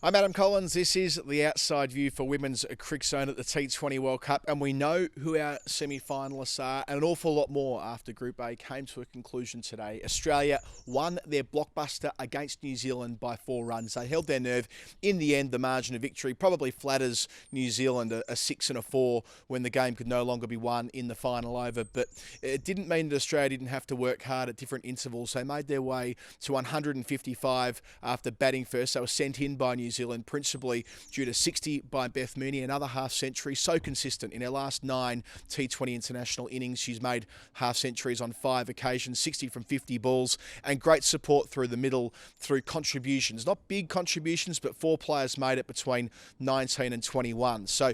I'm Adam Collins. This is the outside view for Women's Cricket Zone at the T20 World Cup, and we know who our semi-finalists are and an awful lot more after Group A came to a conclusion today. Australia won their blockbuster against New Zealand by 4 runs. They held their nerve. In the end, the margin of victory probably flatters New Zealand a 6 and a 4 when the game could no longer be won in the final over, but it didn't mean that Australia didn't have to work hard at different intervals. They made their way to 155 after batting first. They were sent in by New Zealand, principally due to 60 by Beth Mooney, another half century. So consistent in her last 9 T20 international innings. She's made half centuries on 5 occasions, 60 from 50 balls, and great support through the middle through contributions. Not big contributions, but 4 players made it between 19 and 21. So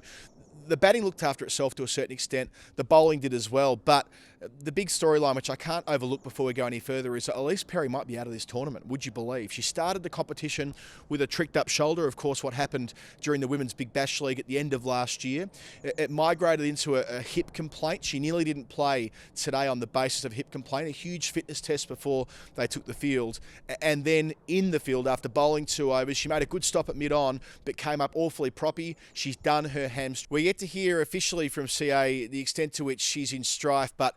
the batting looked after itself to a certain extent. The bowling did as well, but the big storyline, which I can't overlook before we go any further, is that Elise Perry might be out of this tournament. Would you believe? She started the competition with a tricked up shoulder. Of course, what happened during the Women's Big Bash League at the end of last year. It migrated into a hip complaint. She nearly didn't play today on the basis of hip complaint. A huge fitness test before they took the field. And then in the field, after bowling 2 overs, she made a good stop at mid-on, but came up awfully proppy. She's done her hamstring. We're yet to hear officially from CA the extent to which she's in strife, but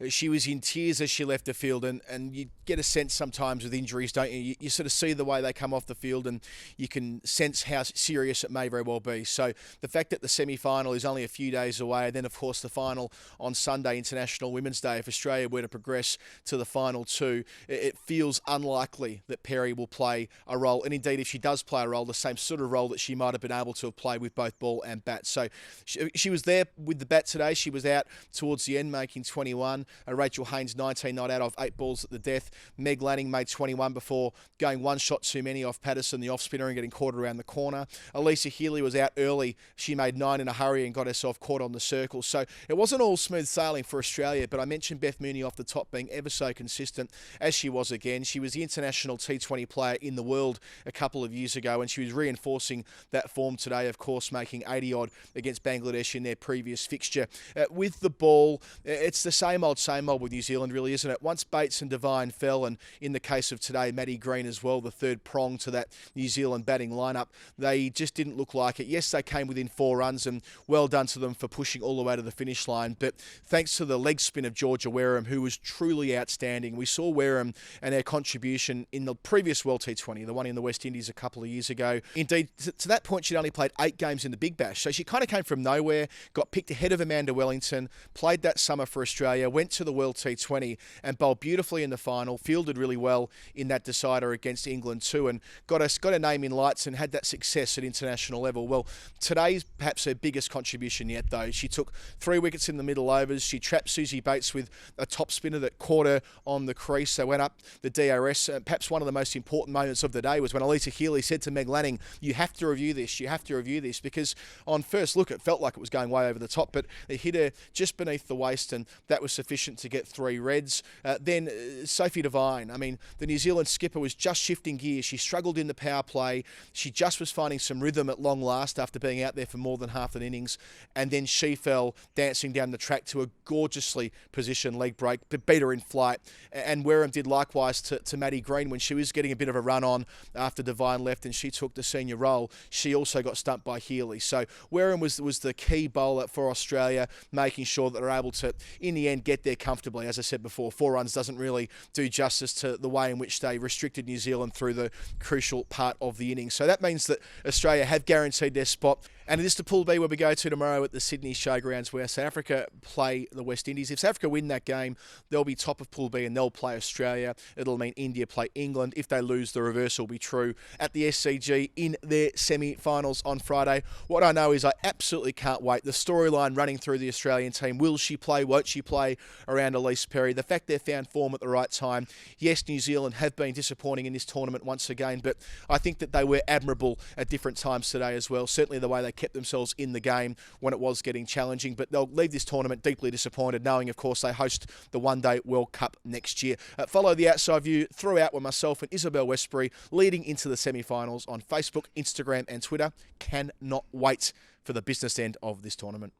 she was in tears as she left the field, and you get a sense sometimes with injuries, don't you? You sort of see the way they come off the field and you can sense how serious it may very well be. So the fact that the semi-final is only a few days away, and then of course the final on Sunday, International Women's Day, if Australia were to progress to the final 2, it feels unlikely that Perry will play a role. And indeed, if she does play a role, the same sort of role that she might have been able to have played with both ball and bat. So she was there with the bat today. She was out towards the end making 21. Rachel Haynes 19 not out of 8 balls at the death. Meg Lanning made 21 before going 1 shot too many off Patterson, the off-spinner, and getting caught around the corner. Elisa Healy was out early. She made 9 in a hurry and got herself caught on the circle. So it wasn't all smooth sailing for Australia, but I mentioned Beth Mooney off the top being ever so consistent, as she was again. She was the international T20 player in the world a couple of years ago, and she was reinforcing that form today, of course, making 80-odd against Bangladesh in their previous fixture. With the ball, it's the same old with New Zealand, really, isn't it? Once Bates and Devine fell, and in the case of today, Maddie Green as well, the third prong to that New Zealand batting lineup, they just didn't look like it. Yes, they came within 4 runs, and well done to them for pushing all the way to the finish line, but thanks to the leg spin of Georgia Wareham, who was truly outstanding. We saw Wareham and her contribution in the previous World T20, the one in the West Indies a couple of years ago. Indeed, to that point, she'd only played 8 games in the Big Bash, so she kind of came from nowhere, got picked ahead of Amanda Wellington, played that summer for Australia, went to the World T20 and bowled beautifully in the final, fielded really well in that decider against England too, and got a name in lights and had that success at international level. Well, today's perhaps her biggest contribution yet, though. She took 3 wickets in the middle overs. She trapped Susie Bates with a top spinner that caught her on the crease. They went up the DRS. Perhaps one of the most important moments of the day was when Elisa Healy said to Meg Lanning, "You have to review this. You have to review this," because on first look, it felt like it was going way over the top, but it hit her just beneath the waist, and that was sufficient to get 3 reds. Then Sophie Devine, I mean, the New Zealand skipper was just shifting gears. She struggled in the power play. She just was finding some rhythm at long last after being out there for more than half an innings. And then she fell dancing down the track to a gorgeously positioned leg break, but beat her in flight. And Wareham did likewise to Maddie Green when she was getting a bit of a run on after Devine left and she took the senior role. She also got stumped by Healy. So Wareham was the key bowler for Australia, making sure that they're able to, in the end, get there comfortably. As I said before, 4 runs doesn't really do justice to the way in which they restricted New Zealand through the crucial part of the innings. So that means that Australia have guaranteed their spot. And it is to Pool B where we go to tomorrow at the Sydney Showgrounds, where South Africa play the West Indies. If South Africa win that game, they'll be top of Pool B and they'll play Australia. It'll mean India play England. If they lose, the reverse will be true at the SCG in their semi-finals on Friday. What I know is I absolutely can't wait. The storyline running through the Australian team. Will she play? Won't she play around Elise Perry? The fact they've found form at the right time. Yes, New Zealand have been disappointing in this tournament once again, but I think that they were admirable at different times today as well. Certainly the way they kept themselves in the game when it was getting challenging, but they'll leave this tournament deeply disappointed, knowing, of course, they host the One-Day World Cup next year. Follow the outside view throughout with myself and Isabel Westbury leading into the semi-finals on Facebook, Instagram and Twitter. Cannot wait for the business end of this tournament.